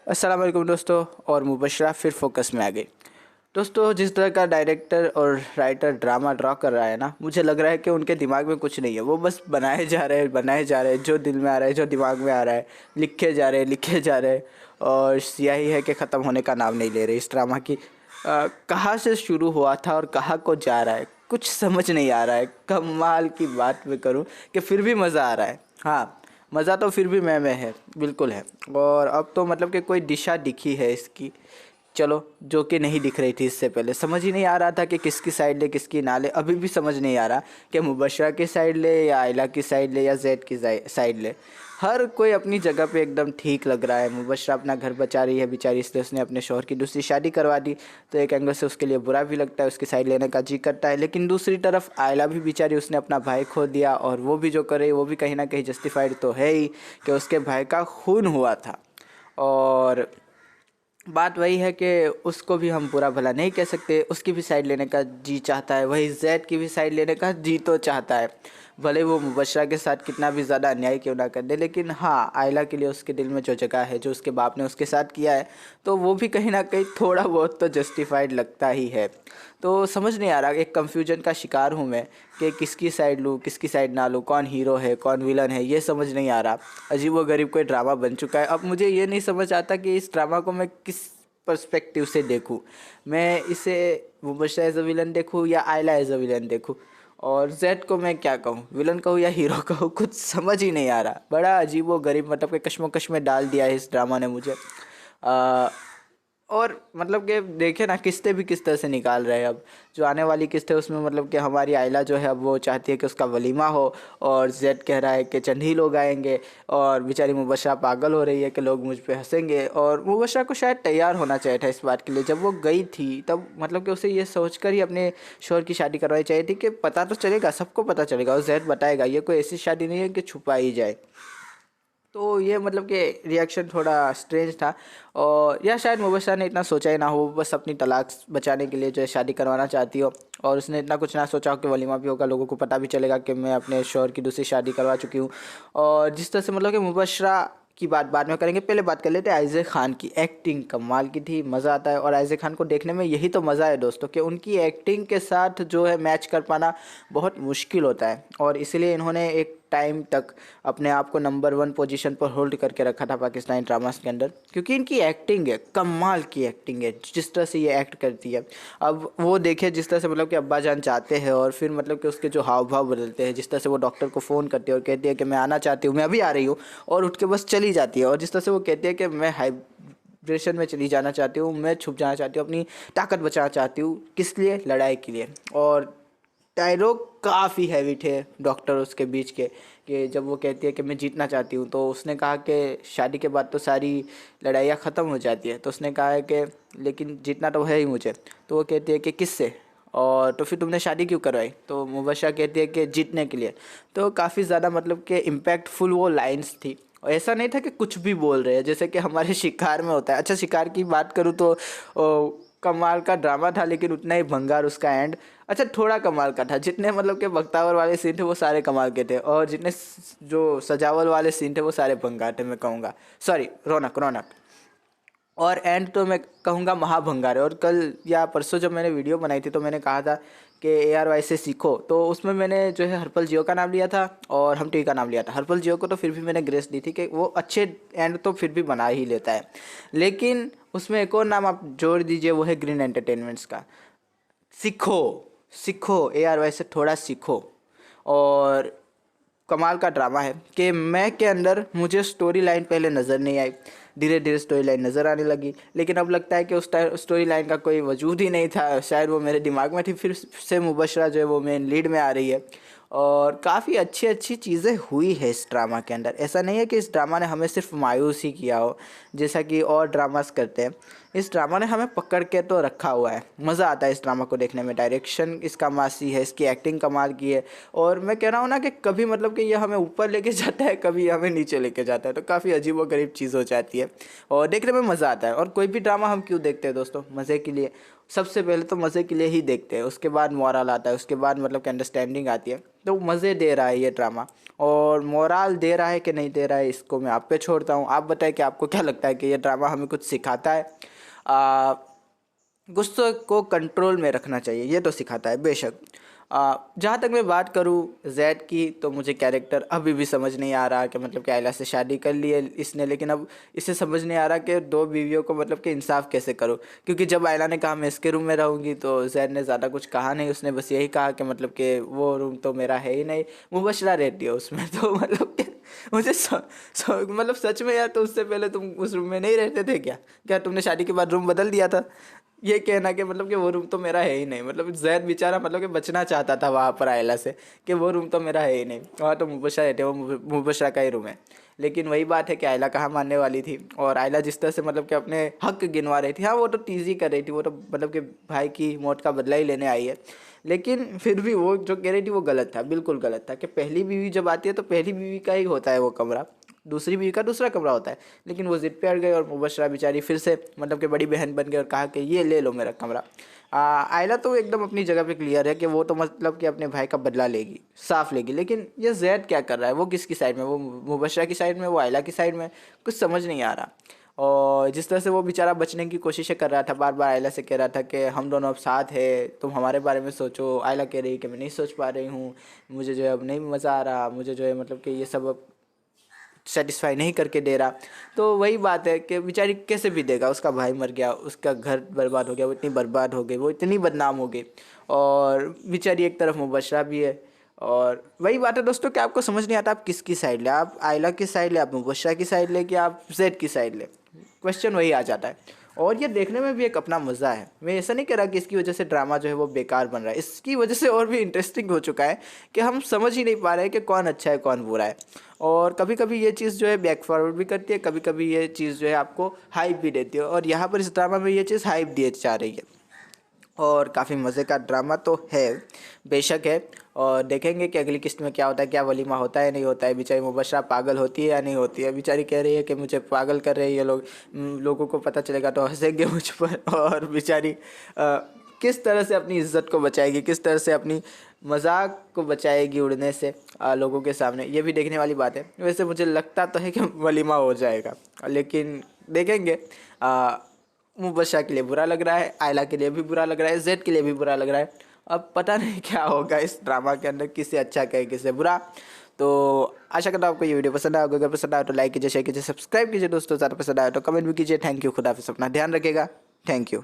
अस्सलाम वालेकुम दोस्तों। और मुबशरा फिर फोकस में आ गई। दोस्तों, जिस तरह का डायरेक्टर और राइटर ड्रामा ड्रॉ कर रहा है ना, मुझे लग रहा है कि उनके दिमाग में कुछ नहीं है। वो बस बनाए जा रहे हैं, जो दिल में आ रहा है, जो दिमाग में आ रहा है, लिखे जा रहे हैं। और यही है कि ख़त्म होने का नाम नहीं ले रहे इस ड्रामा की। कहाँ से शुरू हुआ था और कहाँ को जा रहा है, कुछ समझ नहीं आ रहा है। कमाल की बात मैं करूँ कि फिर भी मज़ा आ रहा है। हाँ, मज़ा तो फिर भी मैं है, बिल्कुल है। और अब तो मतलब कि कोई दिशा दिखी है इसकी, चलो, जो कि नहीं दिख रही थी इससे पहले। समझ ही नहीं आ रहा था कि किसकी साइड ले किसकी ना ले। अभी भी समझ नहीं आ रहा कि मुबशरा की साइड ले या आयला की साइड ले या जैद की साइड ले। हर कोई अपनी जगह पे एकदम ठीक लग रहा है। मुबशरा अपना घर बचा रही है बेचारी, इसलिए उसने अपने शौहर की दूसरी शादी करवा दी। तो एक एंगल से उसके लिए बुरा भी लगता है, उसकी साइड लेने का जी करता है। लेकिन दूसरी तरफ आयला भी बेचारी, उसने अपना भाई खो दिया, और वो भी जो करे वो भी कहीं ना कहीं जस्टिफाइड तो है ही कि उसके भाई का खून हुआ था। और बात वही है कि उसको भी हम बुरा भला नहीं कह सकते, उसकी भी साइड लेने का जी चाहता है, वही जैद की भी साइड लेने का जी तो चाहता है। भले वो मुबशरा के साथ कितना भी ज़्यादा अन्याय क्यों ना कर दे, लेकिन हाँ, आयला के लिए उसके दिल में जो जगह है, जो उसके बाप ने उसके साथ किया है, तो वो भी कहीं ना कहीं थोड़ा बहुत तो जस्टिफाइड लगता ही है। तो समझ नहीं आ रहा, एक कन्फ्यूजन का शिकार हूँ मैं कि किसकी साइड लूँ किसकी साइड ना लूँ, कौन हीरो है कौन विलन है, ये समझ नहीं आ रहा। अजीब व गरीब कोई ड्रामा बन चुका है। अब मुझे ये नहीं समझ आता कि इस ड्रामा को मैं किस पर्सपेक्टिव से देखूं। मैं इसे मुबशरा एज अ विलन देखूं या आयला एज अ विलन देखूं, और जेड को मैं क्या कहूँ, विलन कहूँ या हीरो कहूँ, कुछ समझ ही नहीं आ रहा। बड़ा अजीब व गरीब मतलब कि कश्मकश में डाल दिया है इस ड्रामा ने मुझे। और मतलब कि देखे ना, किस्तें भी किस तरह से निकाल रहे हैं। अब जो आने वाली किस्त है उसमें मतलब कि हमारी आयला जो है, अब वो चाहती है कि उसका वलीमा हो, और जेड कह रहा है कि चंद ही लोग आएंगे। और बेचारी मुबशरा पागल हो रही है कि लोग मुझ पे हंसेंगे। और मुबशरा को शायद तैयार होना चाहिए था इस बात के लिए। जब वो गई थी तब मतलब कि उसे ये सोच कर ही अपने शोहर की शादी करवानी चाहिए थी कि पता तो चलेगा, सबको पता चलेगा, और जेड बताएगा। ये कोई ऐसी शादी नहीं है कि छुपा ही जाए। तो ये मतलब कि रिएक्शन थोड़ा स्ट्रेंज था। और या शायद मुबशरा ने इतना सोचा ही ना हो, बस अपनी तलाक बचाने के लिए जो है शादी करवाना चाहती हो, और उसने इतना कुछ ना सोचा हो कि वलीमा भी होगा, लोगों को पता भी चलेगा कि मैं अपने शौहर की दूसरी शादी करवा चुकी हूँ। और जिस तरह से मतलब कि मुबशरा की बात बाद में करेंगे, पहले बात कर लेते हैं आयज़ा खान की। एक्टिंग कमाल की थी, मज़ा आता है। और आयज़ा खान को देखने में यही तो मज़ा है दोस्तों, कि उनकी एक्टिंग के साथ जो है मैच कर पाना बहुत मुश्किल होता है। और इसलिए इन्होंने एक टाइम तक अपने आप को नंबर 1 पोजीशन पर होल्ड करके रखा था पाकिस्तानी ड्रामास के अंदर, क्योंकि इनकी एक्टिंग है, कमाल की एक्टिंग है जिस तरह से ये एक्ट करती है। अब वो देखे जिस तरह से मतलब कि अब्बा जान चाहते हैं, और फिर मतलब कि उसके जो हाव भाव बदलते हैं, जिस तरह से वो डॉक्टर को फ़ोन करती है और कहती है कि मैं आना चाहती हूँ, मैं अभी आ रही हूँ, और उठ के बस चली जाती है। और जिस तरह से वो कहती है कि मैं हाइब्रेशन में चली जाना चाहती हूँ, मैं छुप जाना चाहती हूँ, अपनी ताकत बचाना चाहती हूँ, किस लिए, लड़ाई के लिए। और डायलॉग काफ़ी हैवी थे डॉक्टर उसके बीच के, कि जब वो कहती है कि मैं जीतना चाहती हूँ, तो उसने कहा कि शादी के बाद तो सारी लड़ाइयाँ ख़त्म हो जाती है। तो उसने कहा है कि लेकिन जीतना तो है ही मुझे। तो वो कहती है कि किससे, और तो फिर तुमने शादी क्यों करवाई। तो मुबशरा कहती है कि जीतने के लिए। तो काफ़ी ज़्यादा मतलब कि इम्पैक्टफुल वो लाइन्स थी। और ऐसा नहीं था कि कुछ भी बोल रहे हैं जैसे कि हमारे शिकार में होता है। अच्छा, शिकार की बात करूँ तो कमाल का ड्रामा था, लेकिन उतना ही भंगार उसका एंड। अच्छा, थोड़ा कमाल का था, जितने मतलब के बख्तावर वाले सीन थे वो सारे कमाल के थे, और जितने जो सजावल वाले सीन थे वो सारे भंगार थे, मैं कहूँगा। सॉरी, रौनक रौनक। और एंड तो मैं कहूँगा महाभंगार है। और कल या परसों जब मैंने वीडियो बनाई थी तो मैंने कहा था कि ARY से सीखो, तो उसमें मैंने जो है हरपल जियो का नाम लिया था और हम टी का नाम लिया था। हरपल जियो को तो फिर भी मैंने ग्रेस दी थी कि वो अच्छे एंड तो फिर भी बना ही लेता है, लेकिन उसमें एक और नाम आप जोड़ दीजिए, वो है ग्रीन एंटरटेनमेंट्स का। सीखो, सीखो, ARY से थोड़ा सीखो। और कमाल का ड्रामा है कि मैं के अंदर मुझे स्टोरी लाइन पहले नज़र नहीं आई, धीरे धीरे स्टोरी लाइन नज़र आने लगी, लेकिन अब लगता है कि उस स्टोरी लाइन का कोई वजूद ही नहीं था, शायद वो मेरे दिमाग में थी। फिर से मुबशरा जो है वो मेन लीड में आ रही है, और काफ़ी अच्छी अच्छी चीज़ें हुई है इस ड्रामा के अंदर। ऐसा नहीं है कि इस ड्रामा ने हमें सिर्फ मायूस ही किया हो जैसा कि और ड्रामास करते हैं। इस ड्रामा ने हमें पकड़ के तो रखा हुआ है। मज़ा आता है इस ड्रामा को देखने में, डायरेक्शन इसका मासी है, इसकी एक्टिंग कमाल की है। और मैं कह रहा हूँ ना कि कभी मतलब कि ये हमें ऊपर लेके जाता है, कभी हमें नीचे लेके जाता है, तो काफ़ी अजीब व गरीब चीज़ हो जाती है, और देखने में मज़ा आता है। और कोई भी ड्रामा हम क्यों देखते हैं दोस्तों, मज़े के लिए। सबसे पहले तो मज़े के लिए ही देखते हैं, उसके बाद मोरल आता है, उसके बाद मतलब कि अंडरस्टैंडिंग आती है। तो मज़े दे रहा है ये ड्रामा, और मोरल दे रहा है कि नहीं दे रहा है इसको मैं आप पे छोड़ता हूँ। आप बताएं कि आपको क्या लगता है कि ये ड्रामा हमें कुछ सिखाता है? गुस्से को कंट्रोल में रखना चाहिए, ये तो सिखाता है बेशक। जहाँ तक मैं बात करूँ जैद की, तो मुझे कैरेक्टर अभी भी समझ नहीं आ रहा कि मतलब कि आयला से शादी कर ली है इसने, लेकिन अब इसे समझ नहीं आ रहा कि दो बीवियों को मतलब कि इंसाफ कैसे करूँ। क्योंकि जब आयला ने कहा मैं इसके रूम में रहूँगी, तो जैद ने ज़्यादा कुछ कहा नहीं, उसने बस यही कहा कि मतलब कि वो रूम तो मेरा है ही नहीं, मुबशरा रहती है उसमें। तो मतलब कि मुझे मतलब सच में यार, तो उससे पहले तुम उस रूम में नहीं रहते थे क्या? क्या तुमने शादी के बाद रूम बदल दिया था? ये कहना कि मतलब कि वो रूम तो मेरा है ही नहीं, मतलब जैद बेचारा मतलब कि बचना चाहता था वहाँ पर आयला से, कि वो रूम तो मेरा है ही नहीं, वहाँ तो मुबशरा रहते, वो मुबशरा का ही रूम है। लेकिन वही बात है कि आयला कहाँ मानने वाली थी, और आयला जिस तरह से मतलब कि अपने हक गिनवा रही थी, हाँ वो तो टीज ही कर रही थी, वो तो मतलब कि भाई की मौत का बदला ही लेने आई है। लेकिन फिर भी वो जो कह रही थी वो गलत था, बिल्कुल गलत था, कि पहली बीवी जब आती है तो पहली बीवी का ही होता है वो कमरा, दूसरी बीवी का दूसरा कमरा होता है। लेकिन वो जिद पे अड़ गई, और मुबशरा बेचारी फिर से मतलब कि बड़ी बहन बन गई और कहा कि ये ले लो मेरा कमरा। आयला तो एकदम अपनी जगह पे क्लियर है कि वो तो मतलब कि अपने भाई का बदला लेगी, साफ लेगी। लेकिन ये जैद क्या कर रहा है? वो किसकी साइड में? वो मुबशरा की साइड में, वो आयला की साइड में? कुछ समझ नहीं आ रहा। और जिस तरह से वो बेचारा बचने की कोशिशें कर रहा था, बार बार आयला से कह रहा था कि हम दोनों अब साथ है, तुम हमारे बारे में सोचो। आयला कह रही है कि मैं नहीं सोच पा रही हूँ, मुझे जो है अब नहीं मज़ा आ रहा, मुझे जो है मतलब कि ये सब अब सेटिस्फाई नहीं करके दे रहा। तो वही बात है कि बेचारी कैसे भी देगा, उसका भाई मर गया, उसका घर बर्बाद हो गया, वो इतनी बर्बाद हो गई, वो इतनी बदनाम हो गई, और बेचारी एक तरफ मुबशरा भी है। और वही बात है दोस्तों कि आपको समझ नहीं आता आप किसकी साइड ले, आप आयला की साइड ले, आप मुबशरा की साइड ले, कि आप जैद की साइड ले। क्वेश्चन वही आ जाता है। और ये देखने में भी एक अपना मज़ा है। मैं ऐसा नहीं कह रहा कि इसकी वजह से ड्रामा जो है वो बेकार बन रहा है, इसकी वजह से और भी इंटरेस्टिंग हो चुका है कि हम समझ ही नहीं पा रहे कि कौन अच्छा है कौन बुरा है। और कभी कभी ये चीज़ जो है बैक फॉरवर्ड भी करती है, कभी कभी ये चीज़ जो है आपको हाइप भी देती है, और यहाँ पर इस ड्रामा में ये चीज़ हाइप दी जा रही है। और काफ़ी मज़े का ड्रामा तो है, बेशक है। और देखेंगे कि अगली किस्त में क्या होता है, क्या वलीमा होता है नहीं होता है, बेचारी मुबशरा पागल होती है या नहीं होती है। बेचारी कह रही है कि मुझे पागल कर रहे हैं ये लोग, लोगों को पता चलेगा तो हंसेंगे मुझ पर। और बेचारी किस तरह से अपनी इज्जत को बचाएगी, किस तरह से अपनी मजाक को बचाएगी उड़ने से लोगों के सामने, ये भी देखने वाली बात है। वैसे मुझे लगता तो है कि वलीमा हो जाएगा, लेकिन देखेंगे। मुबशरा के लिए बुरा लग रहा है, आयला के लिए भी बुरा लग रहा है, जेड के लिए भी बुरा लग रहा है। अब पता नहीं क्या होगा इस ड्रामा के अंदर, किसे अच्छा कहे किसे बुरा। तो आशा करता हूँ आपको ये वीडियो पसंद आएगा। अगर पसंद आए तो लाइक कीजिए, शेयर कीजिए, सब्सक्राइब कीजिए दोस्तों। ज़्यादा पसंद आए तो कमेंट भी कीजिए। थैंक यू, खुदा हाफिज़, अपना ध्यान रखिएगा। Thank you.